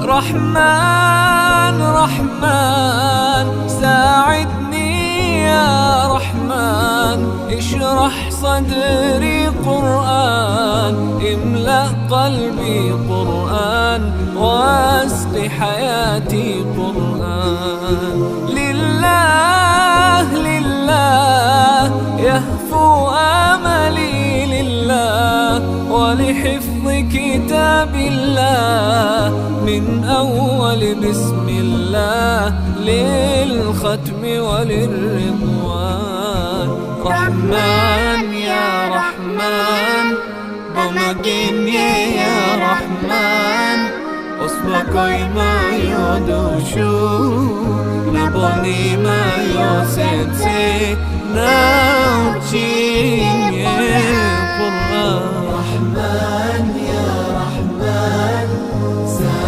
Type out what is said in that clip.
رحمن رحمن ساعدني يا رحمن، اشرح صدري قرآن، املأ قلبي قرآن، واسق حياتي قرآن. لله لله يهفو آملي لله، ولحفظ كتاب الله من أول بسم الله للختم وللرضوان. رحمن يا رحمن بمجيني يا رحمن، أصبحي ما يدوشو نبني ما يوسنسي نوشي يا قرآن.